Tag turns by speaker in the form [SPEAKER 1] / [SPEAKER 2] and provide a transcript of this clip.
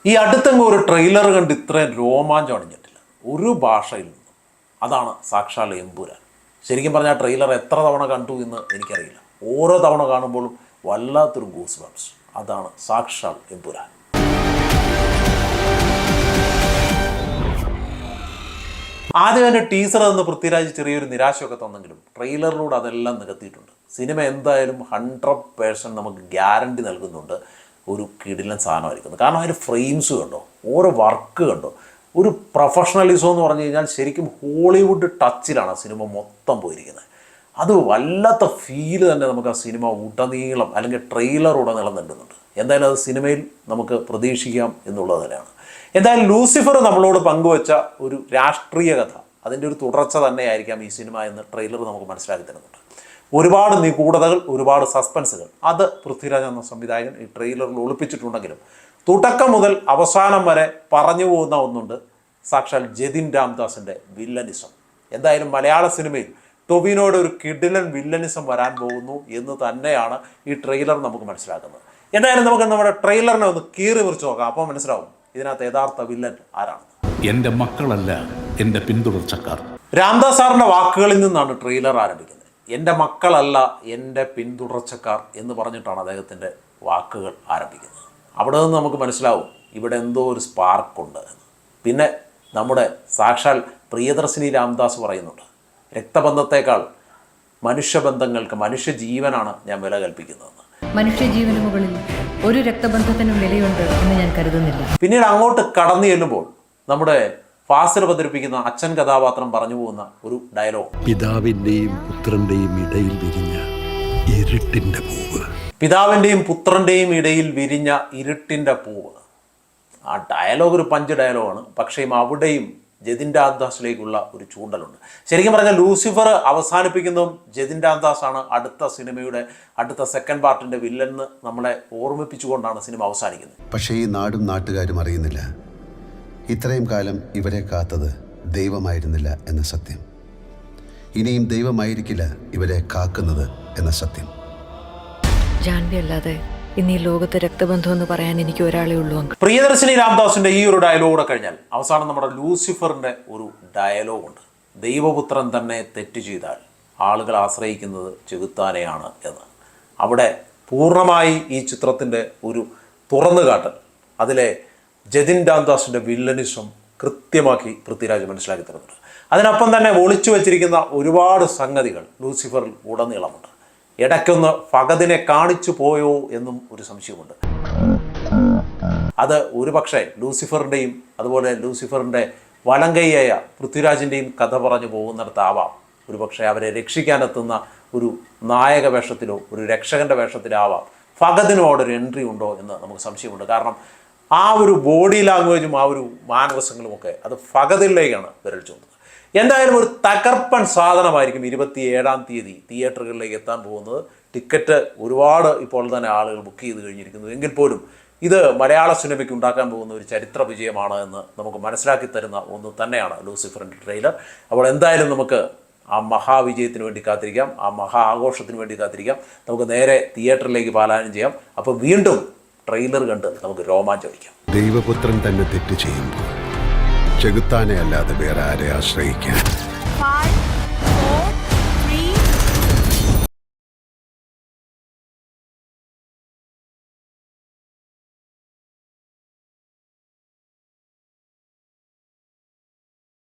[SPEAKER 1] ഈ അടുത്തെങ്ങും ഒരു ട്രെയിലർ കണ്ട് ഇത്രയും രോമാഞ്ചം അണിഞ്ഞിട്ടില്ല ഒരു ഭാഷയിൽ നിന്നും. അതാണ് സാക്ഷാൽ എമ്പുരാൻ. ശരിക്കും പറഞ്ഞാൽ ട്രെയിലർ എത്ര തവണ കണ്ടു എന്ന് എനിക്കറിയില്ല. ഓരോ തവണ കാണുമ്പോഴും വല്ലാത്തൊരു ഗൂസ് ബംസ്. അതാണ് സാക്ഷാൽ എമ്പുരാൻ. ആദ്യം എൻ്റെ ടീസർ എന്ന് പൃഥ്വിരാജ് ചെറിയൊരു നിരാശയൊക്കെ തന്നെങ്കിലും ട്രെയിലറിലൂടെ അതെല്ലാം നികത്തിയിട്ടുണ്ട്. സിനിമ എന്തായാലും 100% നമുക്ക് ഗ്യാരണ്ടി നൽകുന്നുണ്ട് ഒരു കിടിലൻ സാധനമായിരിക്കുന്നത്. കാരണം അതിൻ്റെ ഫ്രെയിംസ് കണ്ടോ, ഓരോ വർക്ക് കണ്ടോ, ഒരു പ്രൊഫഷണലിസം എന്ന് പറഞ്ഞു കഴിഞ്ഞാൽ ശരിക്കും ഹോളിവുഡ് ടച്ചിലാണ് സിനിമ മൊത്തം പോയിരിക്കുന്നത്. അത് വല്ലാത്ത ഫീല് തന്നെ നമുക്ക് ആ സിനിമ ഉടനീളം അല്ലെങ്കിൽ ട്രെയിലർ ഉടനീളം നൽകുന്നുണ്ട്. എന്തായാലും അത് സിനിമയിൽ നമുക്ക് പ്രതീക്ഷിക്കാം എന്നുള്ളത് തന്നെയാണ്. എന്തായാലും ലൂസിഫർ നമ്മളോട് പങ്കുവച്ച ഒരു രാഷ്ട്രീയ കഥ, അതിൻ്റെ ഒരു തുടർച്ച തന്നെയായിരിക്കാം ഈ സിനിമ എന്ന് ട്രെയിലർ നമുക്ക് മനസ്സിലാക്കി തരുന്നുണ്ട്. ഒരുപാട് നിഗൂഢതകൾ, ഒരുപാട് സസ്പെൻസുകൾ അത് പൃഥ്വിരാജ് എന്ന സംവിധായകൻ ഈ ട്രെയിലറിൽ ഒളിപ്പിച്ചിട്ടുണ്ടെങ്കിലും തുടക്കം മുതൽ അവസാനം വരെ പറഞ്ഞു പോകുന്ന ഒന്നുണ്ട്, സാക്ഷാൽ ജതിൻ രാംദാസിൻ്റെ വില്ലനിസം. എന്തായാലും മലയാള സിനിമയിൽ ടൊവിനോയുടെ ഒരു കിടിലൻ വില്ലനിസം വരാൻ പോകുന്നു എന്ന് തന്നെയാണ് ഈ ട്രെയിലർ നമുക്ക് മനസ്സിലാക്കുന്നത്. എന്തായാലും നമുക്ക് നമ്മുടെ ട്രെയിലറിനെ ഒന്ന് കീറി മുറിച്ച് നോക്കാം. അപ്പോൾ മനസ്സിലാവും ഇതിനകത്ത് യഥാർത്ഥ വില്ലൻ ആരാണ്.
[SPEAKER 2] എൻ്റെ മക്കളല്ല എൻ്റെ പിന്തുടർച്ചക്കാർ.
[SPEAKER 1] രാംദാസ് സാറിൻ്റെ വാക്കുകളിൽ നിന്നാണ് ട്രെയിലർ ആരംഭിക്കുന്നത്. എൻ്റെ മക്കളല്ല എൻ്റെ പിന്തുടർച്ചക്കാർ എന്ന് പറഞ്ഞിട്ടാണ് അദ്ദേഹത്തിൻ്റെ വാക്കുകൾ ആരംഭിക്കുന്നത്. അവിടെ നിന്ന് നമുക്ക് മനസ്സിലാവും ഇവിടെ എന്തോ ഒരു സ്പാർക്കുണ്ട് എന്ന്. പിന്നെ നമ്മുടെ സാക്ഷാൽ പ്രിയദർശിനി രാംദാസ് പറയുന്നുണ്ട്, രക്തബന്ധത്തേക്കാൾ മനുഷ്യബന്ധങ്ങൾക്ക്, മനുഷ്യജീവനാണ് ഞാൻ വില കൽപ്പിക്കുന്നതെന്ന്.
[SPEAKER 3] മനുഷ്യജീവന് മുകളിൽ ഒരു രക്തബന്ധത്തിനും വിലയുണ്ട് എന്ന് ഞാൻ കരുതുന്നില്ല.
[SPEAKER 1] പിന്നീട് അങ്ങോട്ട് കടന്നു ചെല്ലുമ്പോൾ നമ്മുടെ ഫാസിൽ അവതരിപ്പിക്കുന്ന അച്ഛൻ കഥാപാത്രം പറഞ്ഞു പോകുന്ന ഒരു ഡയലോഗ്,
[SPEAKER 4] പിതാവിൻ്റെയും പുത്രൻ്റെയും ഇടയിൽ വിരിഞ്ഞ ഇരുട്ടിൻ്റെ പൂവ്.
[SPEAKER 1] പിതാവിൻ്റെയും പുത്രൻ്റെയും ഇടയിൽ വിരിഞ്ഞ ഇരുട്ടിൻ്റെ പൂവ്. ആ ഡയലോഗ് ഒരു പഞ്ച് ഡയലോഗാണ്. പക്ഷേ അവിടെയും ജതിൻ രാംദാസിലേക്കുള്ള ഒരു ചൂണ്ടലുണ്ട്. ശരിക്കും പറഞ്ഞാൽ ലൂസിഫർ അവസാനിപ്പിക്കുന്നതും ജതിൻ രാംദാസാണ് അടുത്ത സിനിമയുടെ അടുത്ത സെക്കൻഡ് പാർട്ടിൻ്റെ വില്ലെന്ന് നമ്മളെ ഓർമ്മിപ്പിച്ചുകൊണ്ടാണ് സിനിമ അവസാനിക്കുന്നത്.
[SPEAKER 4] പക്ഷേ ഈ നാടും നാട്ടുകാരും അറിയുന്നില്ല, ഇത്രയും കാലം ഇവരെ കാത്തത് ദൈവമായിരുന്നില്ല എന്ന സത്യം. ഇനിയും ദൈവമായിരിക്കില്ല ഇവരെ കാക്കുന്നത് എന്ന സത്യം.
[SPEAKER 3] ജാൻവി അല്ലാതെ ഇന്ന് ഈ ലോകത്ത് രക്തബന്ധം എന്ന് പറയാൻ എനിക്ക് ഒരാളേ ഉള്ളൂ.
[SPEAKER 1] പ്രിയദർശിനി രാംദാസിന്റെ ഈ ഒരു ഡയലോഗ് കഴിഞ്ഞാൽ അവസാനം നമ്മുടെ ലൂസിഫറിന്റെ ഒരു ഡയലോഗുണ്ട്, ദൈവപുത്രൻ തന്നെ തെറ്റ് ചെയ്താൽ ആളുകൾ ആശ്രയിക്കുന്നത് ചെകുത്താനെയാണ് എന്ന്. അവിടെ പൂർണ്ണമായി ഈ ചിത്രത്തിൻ്റെ ഒരു തുറന്നുകാട്ടൽ, അതിലെ ജതിൻ രാംദാസിൻ്റെ വില്ലനിസം കൃത്യമാക്കി പൃഥ്വിരാജ് മനസ്സിലാക്കി തരുന്നുണ്ട്. അതിനൊപ്പം തന്നെ ഒളിച്ചു വച്ചിരിക്കുന്ന ഒരുപാട് സംഗതികൾ ലൂസിഫറിൽ ഉടനീളമുണ്ട്. ഇടയ്ക്കൊന്ന് ഫഹദിനെ കാണിച്ചു പോയോ എന്നും ഒരു സംശയമുണ്ട്. അത് ഒരുപക്ഷെ ലൂസിഫറിൻ്റെയും അതുപോലെ ലൂസിഫറിൻ്റെ വലങ്കയ്യായ പൃഥ്വിരാജിൻ്റെയും കഥ പറഞ്ഞു പോകുന്നിടത്താവാം. ഒരുപക്ഷെ അവരെ രക്ഷിക്കാനെത്തുന്ന ഒരു നായക വേഷത്തിലോ ഒരു രക്ഷകൻ്റെ വേഷത്തിലാവാം ഫഹദിനും അവിടെ ഒരു എൻട്രി ഉണ്ടോ എന്ന് നമുക്ക് സംശയമുണ്ട്. കാരണം ആ ഒരു ബോഡി ലാംഗ്വേജും ആ ഒരു മാനവസങ്ങളും ഒക്കെ അത് ഫഹദിലേക്കാണ് വിരൽ ചൂണ്ടുന്നത്. എന്തായാലും ഒരു തകർപ്പൻ സാധനമായിരിക്കും 27-ാം തീയതി തിയേറ്ററുകളിലേക്ക് എത്താൻ പോകുന്നത്. ടിക്കറ്റ് ഒരുപാട് ഇപ്പോൾ തന്നെ ആളുകൾ ബുക്ക് ചെയ്ത് കഴിഞ്ഞിരിക്കുന്നു. എങ്കിൽ പോലും ഇത് മലയാള സിനിമയ്ക്ക് ഉണ്ടാക്കാൻ പോകുന്ന ഒരു ചരിത്ര വിജയമാണ് എന്ന് നമുക്ക് മനസ്സിലാക്കി തരുന്ന ഒന്ന് തന്നെയാണ് ലൂസിഫറിൻ്റെ ട്രെയിലർ. അപ്പോൾ എന്തായാലും നമുക്ക് ആ മഹാവിജയത്തിന് വേണ്ടി കാത്തിരിക്കാം, ആ മഹാ ആഘോഷത്തിന് വേണ്ടി കാത്തിരിക്കാം. നമുക്ക് നേരെ തിയേറ്ററിലേക്ക് പലായനം ചെയ്യാം. അപ്പോൾ വീണ്ടും ട്രെയിലർ കണ്ട് നമുക്ക് രോമാഞ്ചടിക്കാം.
[SPEAKER 4] ദൈവപുത്രൻ തന്നെ തെറ്റ് ചെയ്യുമ്പോൾ ചെകുത്താനെ അല്ലാതെ വേറെ ആരെ ആശ്രയിക്കാൻ?